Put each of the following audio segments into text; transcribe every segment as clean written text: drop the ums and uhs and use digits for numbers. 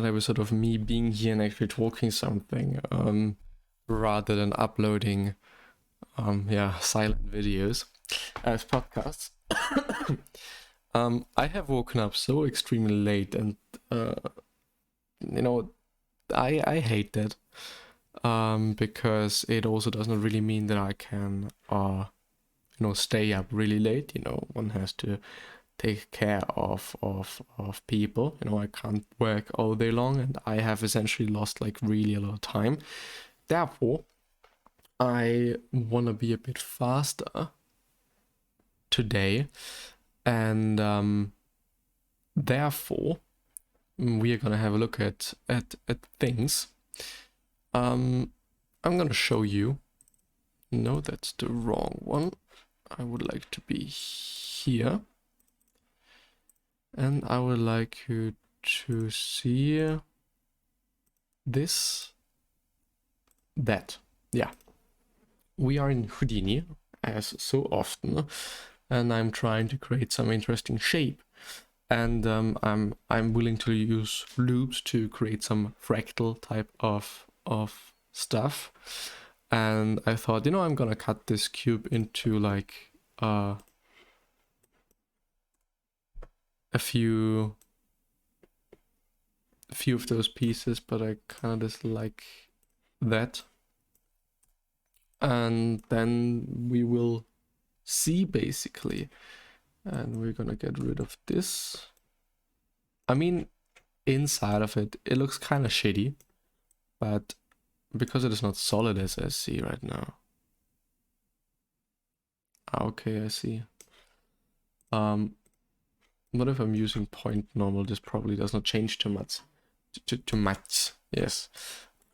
another episode of me being here and actually talking something, rather than uploading, silent videos as podcasts. I have woken up so extremely late, and I hate that, because it also doesn't really mean that I can, stay up really late. One has to take care of people. I can't work all day long, and I have essentially lost like really a lot of time. Therefore, I want to be a bit faster today, and therefore we are gonna have a look at things. I'm gonna show you. No, that's the wrong one. I would like to be here. And I would like you to see that. Yeah. We are in Houdini, as so often, and I'm trying to create some interesting shape. And I'm willing to use loops to create some fractal type of stuff. And I thought, I'm gonna cut this cube into like a few of those pieces, but I kind of just like that. And then we will see basically, and we're gonna get rid of this. I mean, inside of it looks kind of shitty, but because it is not solid as I see right now. Okay, I see. What if I'm using point normal? This probably does not change too much. Too much, yes.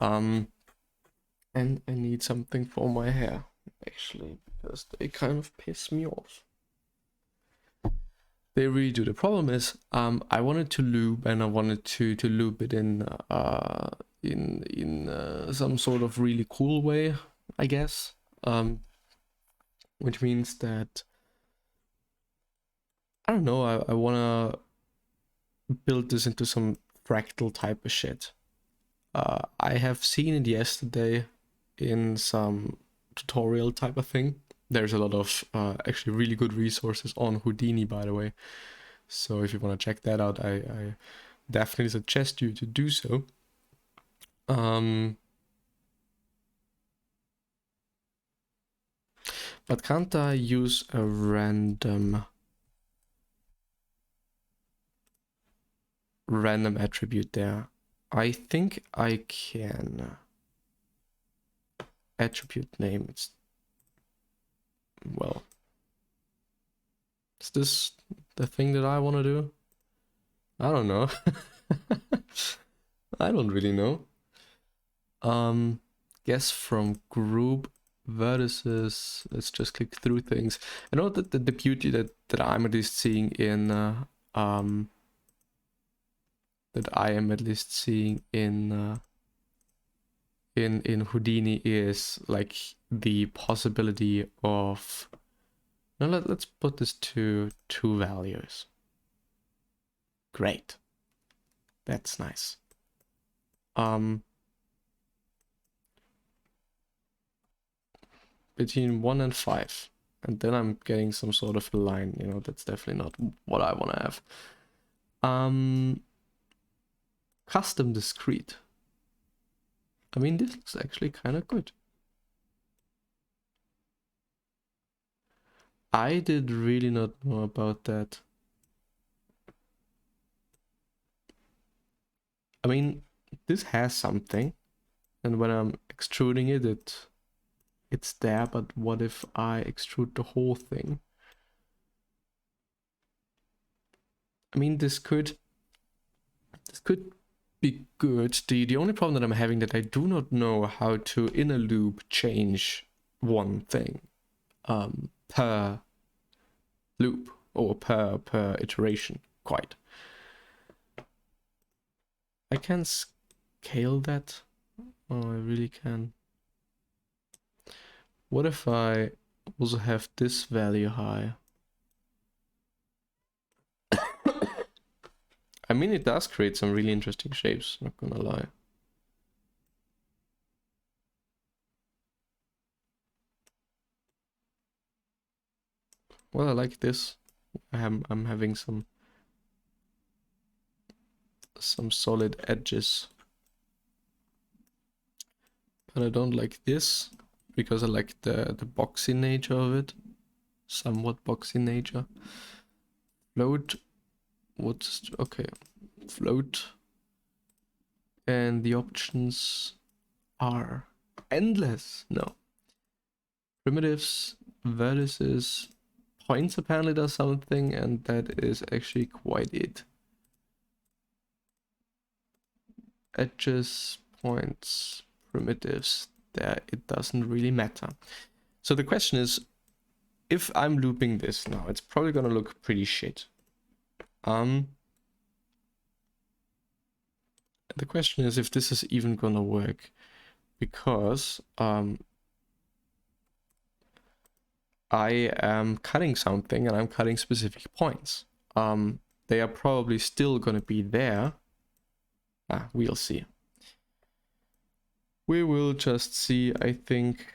And I need something for my hair, actually, because they kind of piss me off. They really do. The problem is, I wanted to loop, and I wanted to loop it in some sort of really cool way, I guess. Which means that, I don't know, I wanna build this into some fractal type of shit. I have seen it yesterday in some tutorial type of thing. There's a lot of actually really good resources on Houdini, by the way. So if you want to check that out, I definitely suggest you to do so. But can't I use a random attribute there? I think I can. Attribute name. It's, well, is this the thing that I want to do? I don't know. I don't really know. Guess from group vertices. Let's just click through things. I know that the beauty that I'm at least seeing in in Houdini is like the possibility of. Now let's put this to 2 values. Great. That's nice. Between 1 and 5, and then I'm getting some sort of a line. That's definitely not what I want to have. Custom discrete. I mean, this looks actually kind of good. I did really not know about that. I mean, this has something, and when I'm extruding it, it's there, but what if I extrude the whole thing? I mean, this could be good. The only problem that I'm having that I do not know how to in a loop change one thing per loop or per iteration quite. I can scale that. Oh, I really can. What if I also have this value high? I mean, it does create some really interesting shapes, not gonna lie. Well, I like this. I'm having some solid edges. But I don't like this because I like the boxy nature of it. Somewhat boxy nature. Float. What's okay? Float. And the options are endless. No. Primitives, vertices, points apparently does something, and that is actually quite it. Edges, points, primitives, there it doesn't really matter. So the question is, if I'm looping this now, it's probably gonna look pretty shit. The question is if this is even gonna work, because I am cutting something and I'm cutting specific points. They are probably still gonna be there. We'll see. We will just see, I think.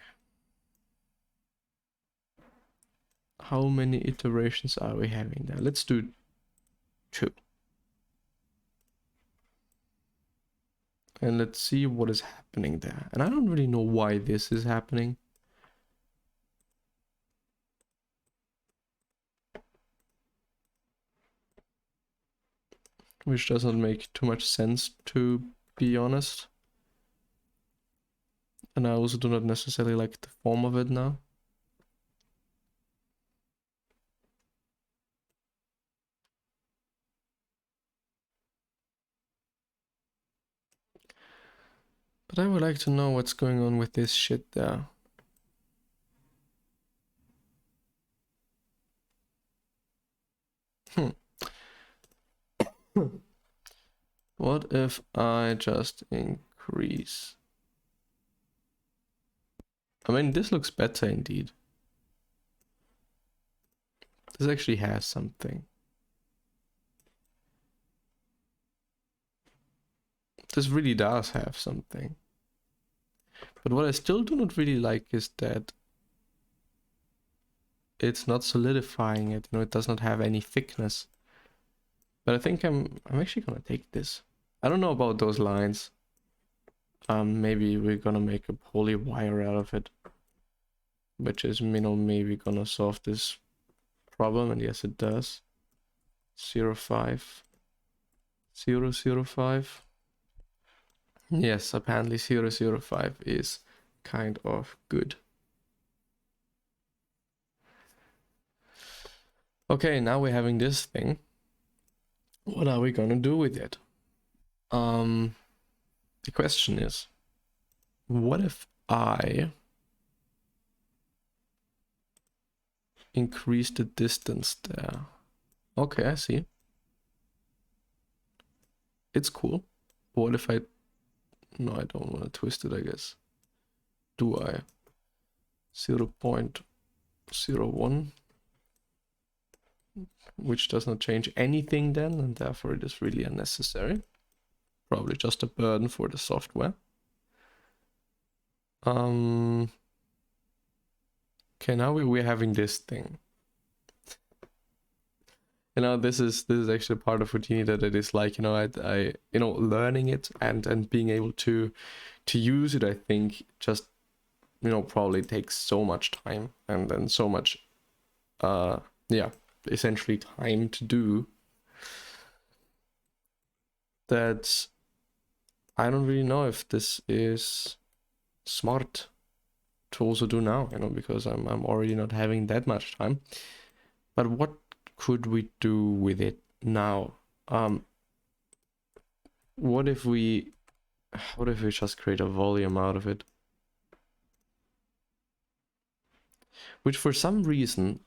How many iterations are we having there? Let's do 2. And let's see what is happening there. And I don't really know why this is happening. Which doesn't make too much sense, to be honest. And I also do not necessarily like the form of it now. But I would like to know what's going on with this shit there. What if I just increase? I mean, this looks better indeed. This actually has something. This really does have something. But what I still do not really like is that it's not solidifying it. You know, it does not have any thickness. But I think I'm actually gonna take this. I don't know about those lines. Maybe we're gonna make a poly wire out of it, which is, you know, maybe gonna solve this problem, and yes, it does. 0.5, 0.05. Yes, apparently 0.05 is kind of good. Okay, now we're having this thing. What are we gonna do with it? The question is, what if I increase the distance there? Okay, I see. It's cool. What if I... No, I don't want to twist it, I guess. Do I? 0.01, which does not change anything then, and therefore it is really unnecessary. Probably just a burden for the software. Okay, now we're having this thing. You know, this is actually part of Houdini that it is like, you know, I you know, learning it and being able to use it, I think just, you know, probably takes so much time and so much yeah, essentially time to do, that I don't really know if this is smart to also do now, you know, because I'm already not having that much time. But what could we do with it now? What if we just create a volume out of it? Which for some reason...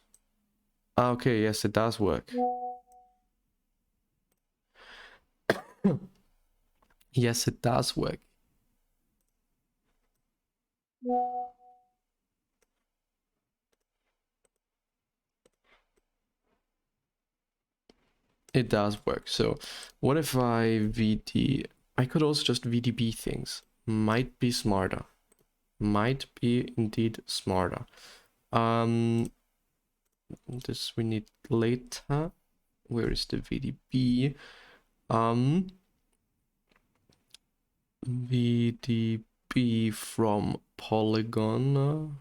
Okay, yes, it does work. Yes, it does work. It does work. So what if I could also just VDB things. Might be smarter. Might be indeed smarter. This we need later. Where is the VDB? VDB from Polygon.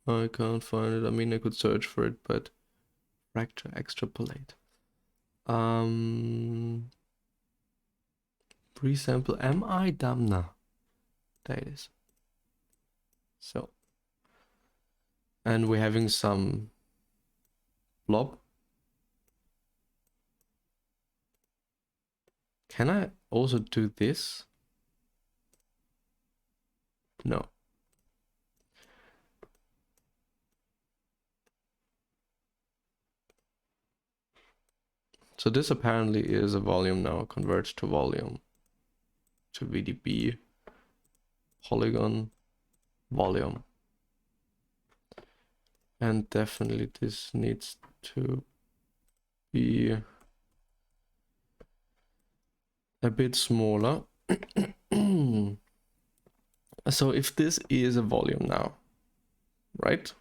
I can't find it. I mean, I could search for it, but fracture extrapolate. Pre-sample. Am I dumb now? There it is. So, and we're having some blob. Can I also do this? No. So this apparently is a volume now, converts to volume, to VDB, polygon, volume. And definitely this needs to be a bit smaller. So if this is a volume now, right?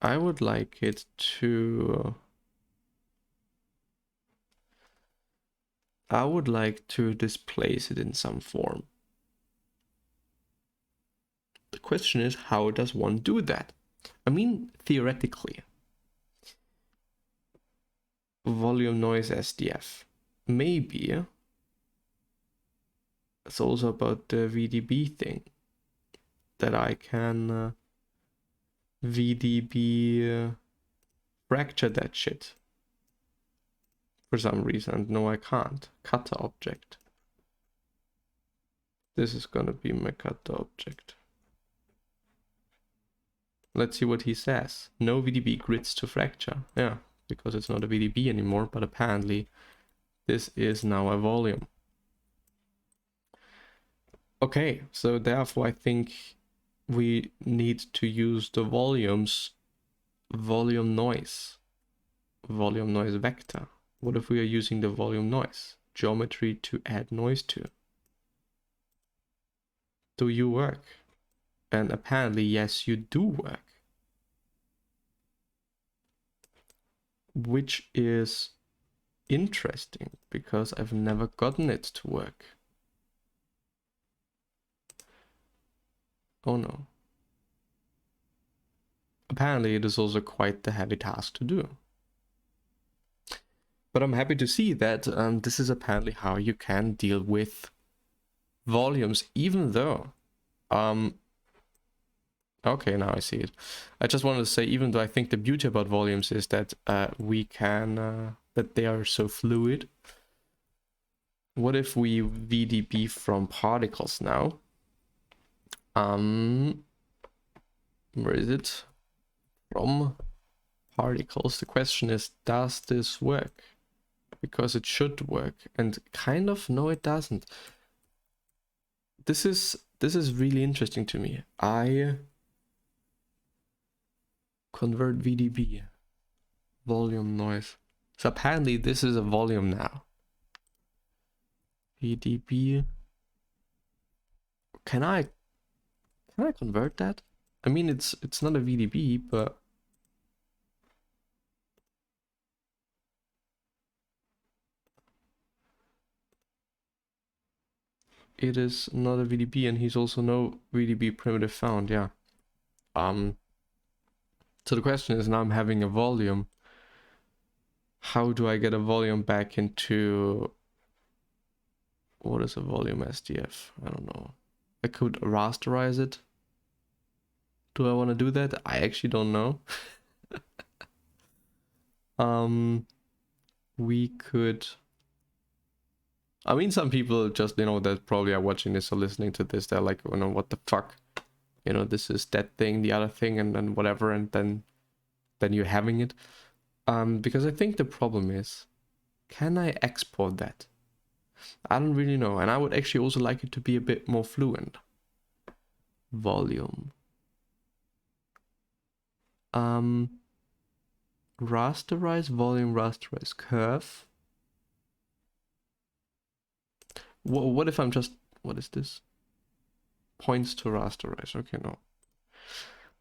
I would like it to displace it in some form. The question is, how does one do that? I mean, theoretically, volume noise SDF. Maybe it's also about the VDB thing, that I can VDB fracture that shit for some reason. No, I can't. Cutter object. This is gonna be my cutter object. Let's see what he says. No VDB grids to fracture. Yeah, because it's not a VDB anymore, but apparently this is now a volume. Okay, so therefore I think we need to use the volume noise vector. What if we are using the volume noise geometry to add noise to? Do you work? And apparently, yes, you do work. Which is interesting because I've never gotten it to work. Oh no. Apparently, it is also quite the heavy task to do. But I'm happy to see that this is apparently how you can deal with volumes, even though okay, now I see it. I just wanted to say, even though I think the beauty about volumes is that we can that they are so fluid. What if we VDB from particles now? Where is it? From particles. The question is, does this work? Because it should work, and kind of no, it doesn't. This is really interesting to me. I convert VDB volume noise. So apparently this is a volume now. VDB. Can I convert that? I mean, it's not a VDB, but it is not a VDB, and he's also no VDB primitive found. Yeah. So the question is, now I'm having a volume. How do I get a volume back into... What is a volume SDF? I don't know. I could rasterize it. Do I want to do that? I actually don't know. We could... I mean, some people just, you know, that probably are watching this or listening to this, they're like, you know, what the fuck? You know, this is that thing, the other thing, and then whatever, and then you're having it. Because I think the problem is, can I export that? I don't really know, and I would actually also like it to be a bit more fluent. Volume. rasterize volume, rasterize curve. What if I'm just, what is this? Points to rasterize. Okay, no.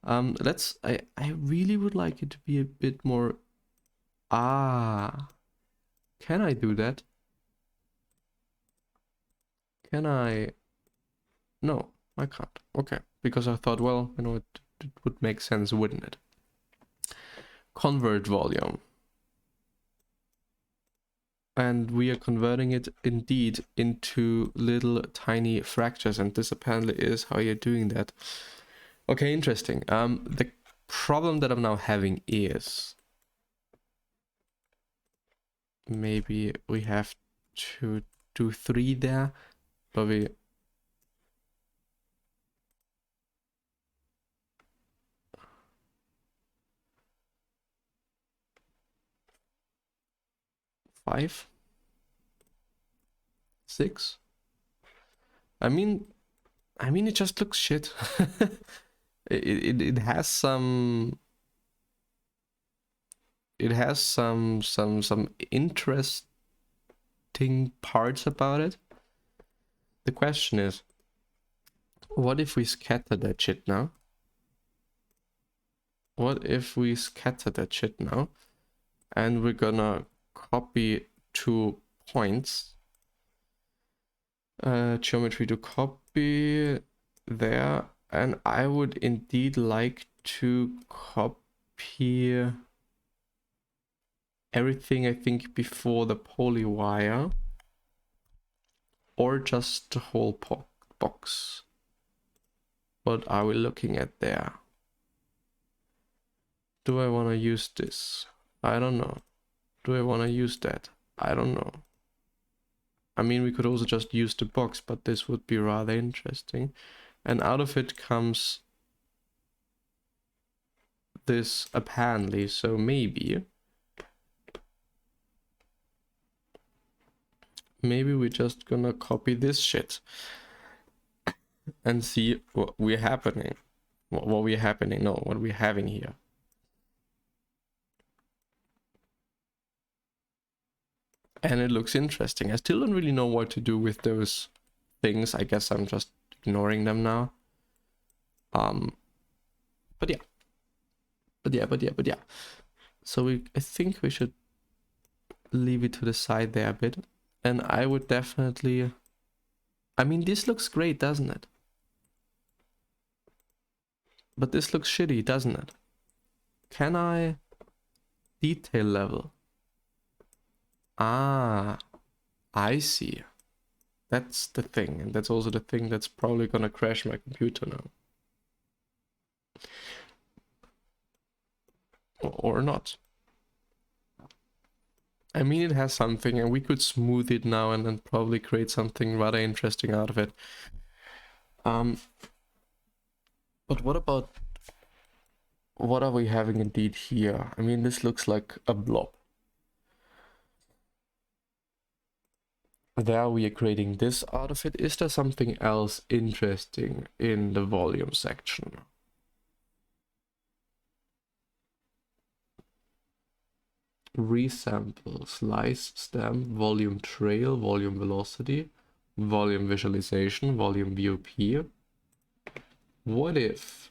I really would like it to be a bit more. Can I do that? Can I? No, I can't. Okay, because I thought, well, you know, it would make sense, wouldn't it? Convert volume. And we are converting it indeed into little tiny fractures, and this apparently is how you're doing that. Okay, interesting. The problem that I'm now having is maybe we have to do 3 there, but we 5, 6. I mean it just looks shit. it has some interesting parts about it. The question is, what if we scatter that shit now? What if we scatter that shit now? And we're gonna copy 2 points. Geometry to copy there. And I would indeed like to copy everything, I think, before the poly wire. Or just the whole box. What are we looking at there? Do I want to use this? I don't know. Do I want to use that? I don't know. I mean, we could also just use the box, but this would be rather interesting. And out of it comes this apparently, so maybe we're just gonna copy this shit and see what we're having here. And it looks interesting. I still don't really know what to do with those things. I guess I'm just ignoring them now. But yeah. So I think we should leave it to the side there a bit. And I would definitely, I mean, this looks great, doesn't it? But this looks shitty, doesn't it? Can I detail level? I see. That's the thing, and that's also the thing that's probably gonna crash my computer now. Or not. I mean, it has something, and we could smooth it now and then probably create something rather interesting out of it. But what about, what are we having indeed here? I mean, this looks like a blob. There we are creating this out of it. Is there something else interesting in the volume section? Resample, slice, stamp, volume trail, volume velocity, volume visualization, volume VOP. What if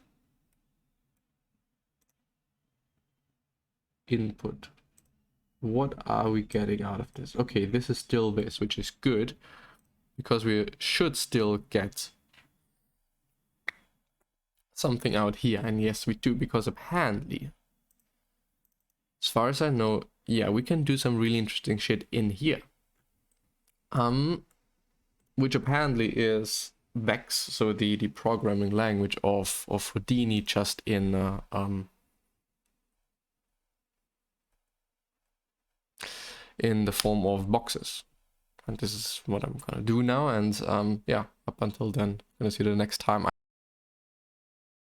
input? What are we getting out of this? Okay, this is still this, which is good, because we should still get something out here. And yes, we do, because apparently, as far as I know, yeah, we can do some really interesting shit in here. Which apparently is Vex, so the programming language of Houdini, just in the form of boxes. And this is what I'm gonna do now, and yeah, up until then, I'm gonna see you the next time.